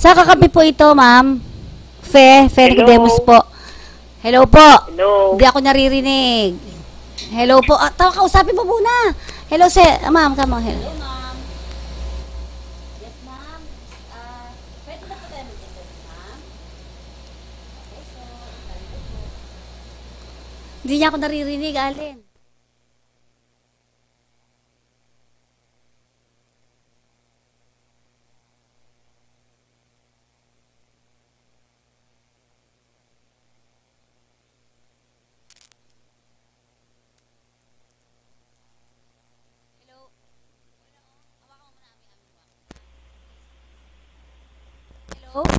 Sa kakampi po ito, ma'am? Fe Nicodemus po. Hello po. Hello. Hindi ako naririnig. Hello po. Kausapin mo muna. Hello, sir. Ma'am, come on. Hello, ma'am. Yes, ma'am. Pwede na po tayo mag-interview, ma'am? Okay po. Hindi niya ako naririnig, Alin.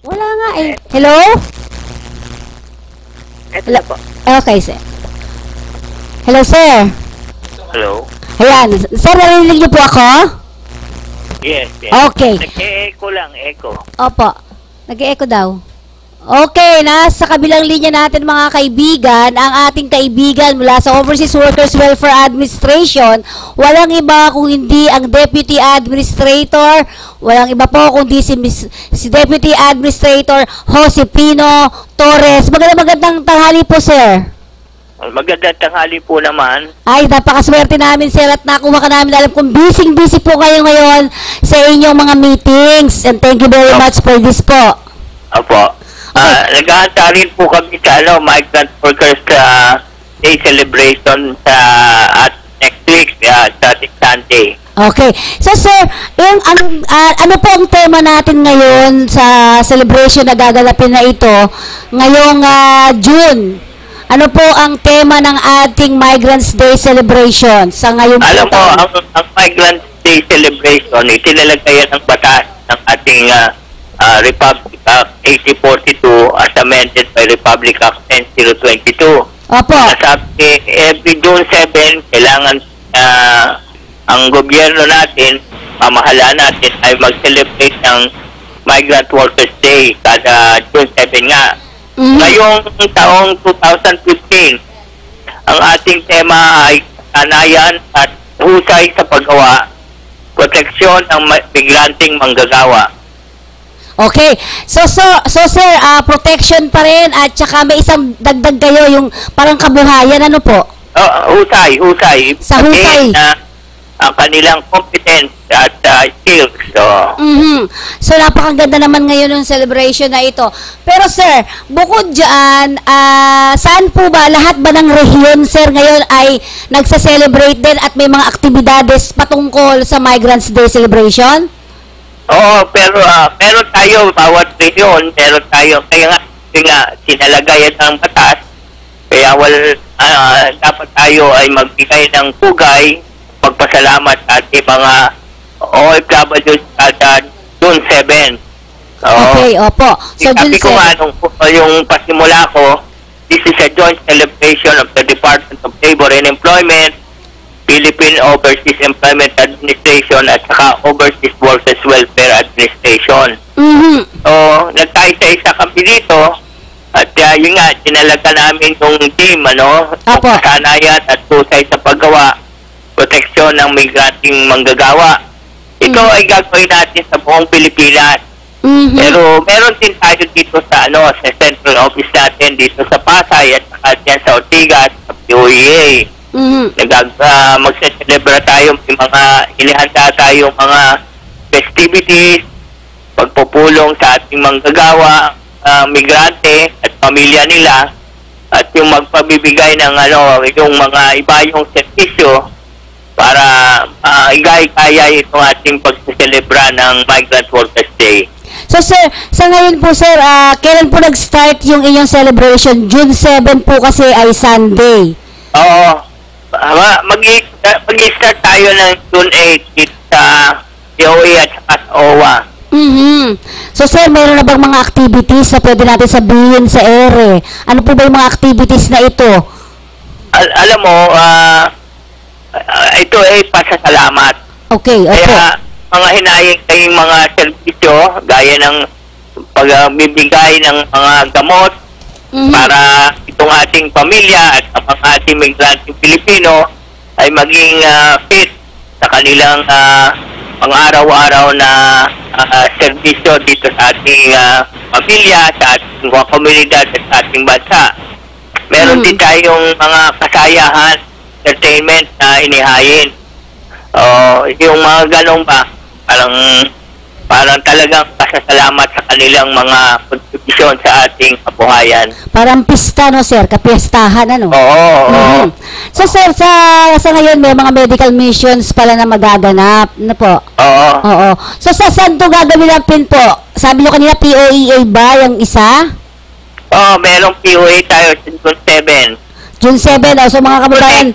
Wala nga eh. Hello? Ito na po. Okay, sir. Hello, sir. Hello? Ayan. Sir, narinig niyo po ako? Yes, yes. Okay. Nag-e-echo lang, echo. Opo. Nag-e-echo daw. Okay, nasa kabilang linya natin mga kaibigan, ang ating kaibigan mula sa Overseas Workers Welfare Administration, walang iba kung hindi ang Deputy Administrator, walang iba po kundi si Deputy Administrator Josepino Torres. Magandang tanghali po, sir. Magandang tanghali po naman. Ay, napakaswerte namin, sir, at nakuha ka namin. Alam kong busy po kayo ngayon sa inyong mga meetings, and thank you very much for this po. Opo. Nag-aanta rin po kami sa Migrant Workers Day Celebration at next week, sa Sunday. Okay. So, sir, ano po ang tema natin ngayon sa celebration na gaganapin na ito ngayong June? Ano po ang tema ng ating Migrants Day Celebration sa ngayon? Alam mo, ang Migrants Day Celebration, itinalagay ng batas ng ating Republic Act 8042 as amended by Republic Act 10022. Opo. Sabi, every June 7, kailangan ang gobyerno natin, pamahalaan natin, ay mag-celebrate ng Migrant Workers Day kada June 7 nga. Ngayong taong 2015, ang ating tema ay kanayan at husay sa paggawa, proteksyon ng migranteng manggagawa. Okay. So sir, protection pa rin at saka may isang dagdag kayo yung parang kabuhayan, ano po? Husay. Sa husay. Ang kanilang competence at skills. So, napakaganda naman ngayon ng celebration na ito. Pero sir, bukod dyan, saan po ba, lahat ba ng rehiyon, sir, ngayon ay nagsa-celebrate din at may mga aktibidades patungkol sa Migrants Day celebration? Oo, pero meron tayo, bawat rehiyon, meron tayo, kaya nga sinalagayan ng batas, kaya dapat tayo ay magbigay ng pugay, magpasalamat sa ating mga OFW sa June 7. Okay, opo. So, June 7. Sabi ko nga, yung pasimula ko, this is a joint celebration of the Department of Labor and Employment, Philippine Overseas Employment Administration at saka Overseas Workers Welfare Administration. So, nagkaisa-isa kami dito at yun nga, tinalaga namin yung team, kasanayan at husay sa paggawa, proteksyon ng migranteng manggagawa. Ito ay gagawin natin sa buong Pilipinas. Pero meron din tayo dito sa central office natin dito sa Pasay at saka dyan sa Ortigas, sa POEA. Magse-celebra tayo, may mga inihanda tayong mga festivities, pagpupulong sa ating manggagawa, migrante at pamilya nila, at yung magpabibigay ng yung mga ibayong servisyo para igay-kaya itong ating pagse-celebra ng Migrant Workers Day. So sir, sa ngayon po sir, kailan po nag-start yung inyong celebration? June 7 po kasi ay Sunday. Oo. Mag-start tayo ng June 8 sa DOE at sa OWA. So sir, mayroon na bang mga activities na pwede natin sabihin sa ere? Ano po ba yung mga activities na ito? Alam mo, ito ay pasasalamat. Okay, okay. Kaya mga hinayang kayong mga servisyo, gaya ng pagbibigay ng mga gamot para itong ating pamilya at ang ating migranteng Pilipino ay maging fit sa kanilang pang-araw-araw na serbisyo dito sa ating pamilya, sa ating mga komunidad at sa ating bansa. Meron din tayong mga kasayahan, entertainment na inihain. Yung mga ganong ba, parang talagang pasasalamat sa kanilang mga kontribusyon sa ating kabuhayan. Parang pista, no, sir? Kapiestahan, ano? Oo. So, sir, sa ngayon, may mga medical missions pala na magaganap. Ano po? Oo. So, sa saan ito gagawin po? Sabi nyo kanina, POEA ba yung isa? Merong POA tayo sa June 7. June 7, so mga kababayan.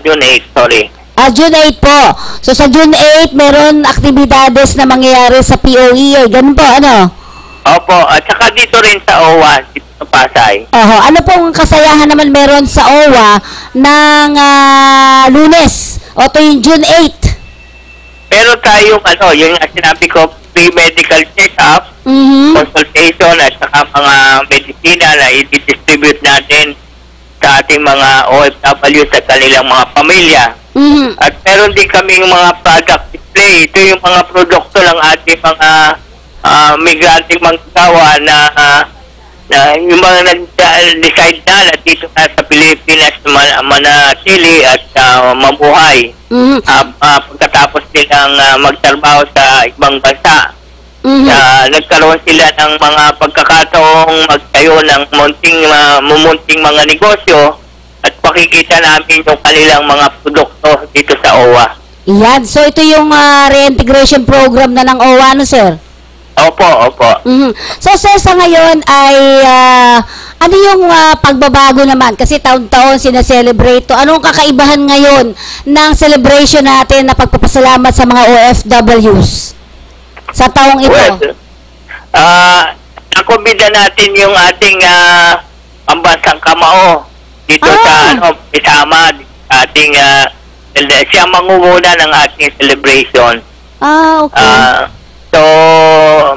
June 8, sorry. June 8 po. So, sa June 8, meron aktibidades na mangyayari sa POEA. Ganun po, ano? Opo, at saka dito rin sa OWA, dito sa Pasay. Ano pong kasayahan naman meron sa OWA ng Lunes? O ito yung June 8. Pero tayong, yung sinabi ko, free medical check-up, consultation, at saka mga medisina na i-distribute natin sa ating mga OFW sa kanilang mga pamilya. At meron din kaming mga product display. Ito yung mga produkto ng ating mga migranteng manggagawa na yung mga nag-decide na dito sa Pilipinas manatili at mabuhay. Pagkatapos nilang magtrabaho sa ibang bansa. Nagkaroon sila ng mga pagkakataong magtayo ng mumunting mga negosyo at pakikita namin yung kanilang mga produkto dito sa OWA. Yan. So, ito yung reintegration program na ng OWA, no, sir? Opo. So, sir, sa ngayon ay ano yung pagbabago naman? Kasi taon-taon sinaselebrate to. Anong kakaibahan ngayon ng celebration natin na pagpapasalamat sa mga OFWs sa taong ito? Well, nakumbida natin yung ating pambansang kamao dito sa isama ating siya mangunguna ng ating celebration. Okay. So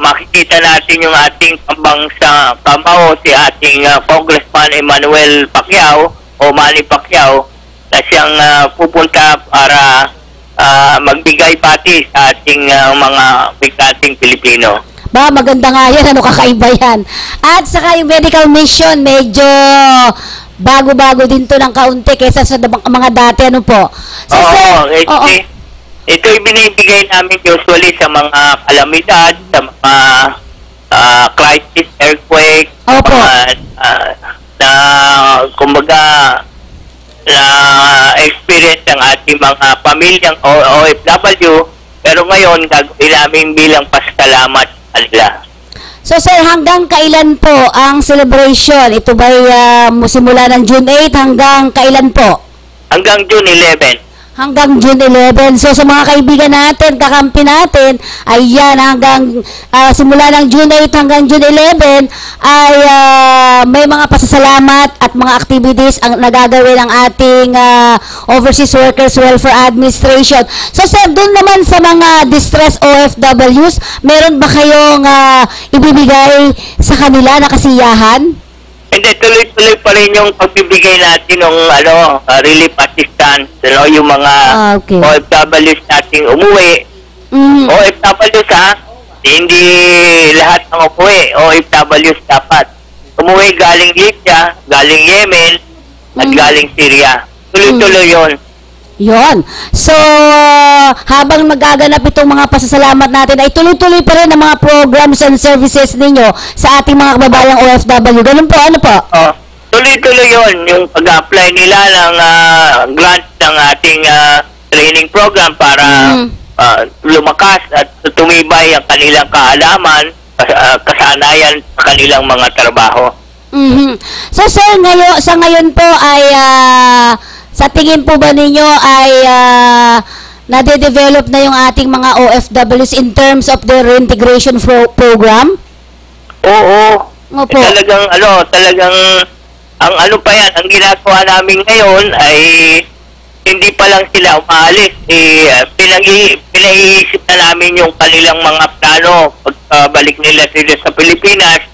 makikita natin yung ating pambansang kamao, si ating Congressman Emmanuel Pacquiao o Manny Pacquiao na siyang pupunta para magbigay pati sa ating mga migranteng Pilipino. Maganda nga yan. Ano, kakaiba yan. At saka yung medical mission, medyo bago-bago din to ng kaunti kaysa sa mga dati. Ano po? So, ito ibinibigay namin usually sa mga kalamidad, sa mga crisis, earthquake, kumbaga, na experience ng ating mga pamilyang OFW, pero ngayon gagawin namin bilang pasalamat sa kanila. So, sir, hanggang kailan po ang celebration? Ito ba'y simula ng June 8 hanggang kailan po? Hanggang June 11. Hanggang June 11. So, sa mga kaibigan natin, kakampi natin, ayan, hanggang simula ng June 8 hanggang June 11, ay may mga pasasalamat at mga activities ang nagagawin ng ating Overseas Workers Welfare Administration. So, sir, doon naman sa mga distress OFWs, meron ba kayong ibibigay sa kanila na kasiyahan? Hindi, tuloy-tuloy pa rin yung pagbibigay natin ng relief assistance, yung mga OFWs nating umuwi. OFWs hindi lahat ng umuwi. OFWs dapat umuwi galing Libya, galing Yemen, at galing Syria. Tuloy-tuloy yun. Yon. So, habang magaganap itong mga pasasalamat natin, ay tuloy-tuloy pa rin ang mga programs and services ninyo sa ating mga kababayang OFW. Ganun po, ano po? Tuloy-tuloy yun. Yung pag-apply nila ng grant ng ating training program para lumakas at tumibay ang kanilang kaalaman, kasanayan sa kanilang mga trabaho. So, sir, sa ngayon po ay sa tingin po ba ninyo ay nade-develop na yung ating mga OFWs in terms of their reintegration program? Oo. Talagang ang ang ginagawa namin ngayon ay hindi pa lang sila umaalis. Pinaiisip na namin yung kanilang mga plano pagbalik nila sila sa Pilipinas.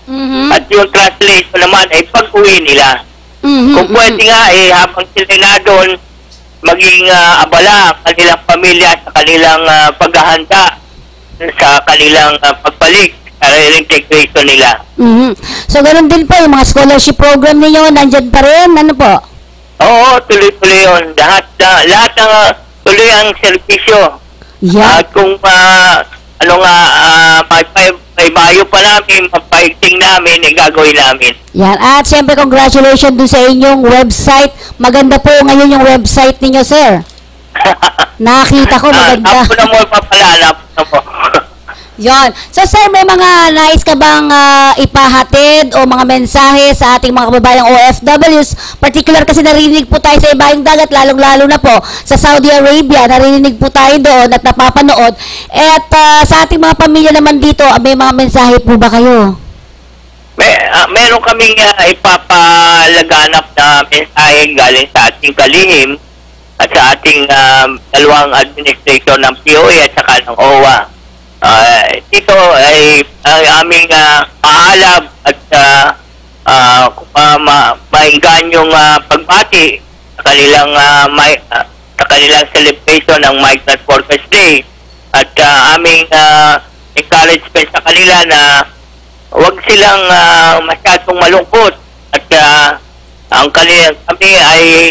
At yung translation naman ay pag-uwi nila. Kung pwede nga, habang sila na doon, maging abala ang kanilang pamilya sa kanilang paghahanda sa kanilang pagbalik sa reintegration nila. Mhm. So, ganun din po, yung mga scholarship program ninyo, nandyan pa rin, ano po? Oo, tuloy-tuloy yun. Lahat ng tuloy ang serbisyo. Yeah. At kung may bayo pa namin, mapaigting namin, gagawin namin. Yan. At syempre, congratulations dun sa inyong website. Maganda po ngayon yung website ninyo, sir. Nakita ko, maganda. Apo na mo pa pala, apo na mo. Yon. So, sir, may mga nais ka bang ipahatid o mga mensahe sa ating mga kababayang OFWs? Particular kasi narinig po tayo sa ibayong dagat, lalong-lalo na po sa Saudi Arabia. Narinig po tayo doon at napapanood. At sa ating mga pamilya naman dito, may mga mensahe po ba kayo? Meron kaming ipapalaganap na mensahe galing sa ating kalihim at sa ating dalawang administrator ng POA at saka ng OWA. Dito ay aming paalab at mainganyong pagbati sa kanilang celebration ng Migrant Workers Day at aming encouragement sa kanila na huwag silang masyadong malungkot at kami ay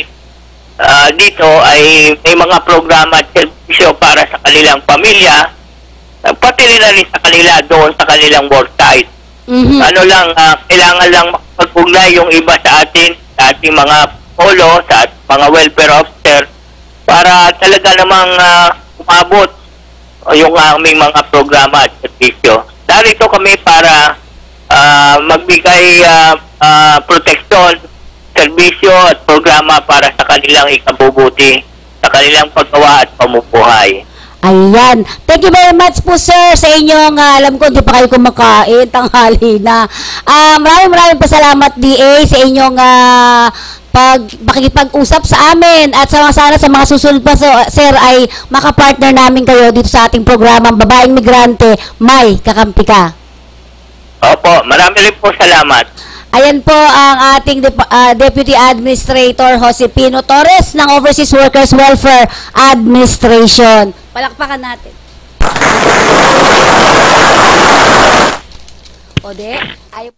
dito ay may mga programa at servisyo para sa kanilang pamilya, pati na rin sa kanila doon sa kanilang work site. Mhm. Kailangan lang makapag-ugnay yung iba sa ating mga polo, sa mga welfare officer para talaga namang umabot yung aming mga programa at servisyo. Darito kami para magbigay proteksyon, serbisyo at programa para sa kanilang ikabubuti, sa kanilang paggawa at pamumuhay. Ayan. Thank you very much po, sir, sa inyong, alam ko, hindi pa kayo kumakain, tanghali na. Maraming pasalamat, DA, sa inyong pakikipag-usap sa amin at sana sa mga susunod pa, sir, ay makapartner namin kayo dito sa ating programang Babaeng Migrante, May Kakampi Ka. Opo, marami rin po salamat. Ayan po ang ating Deputy Administrator Josepino Torres ng Overseas Workers Welfare Administration. Palakpakan natin. Ode, ayaw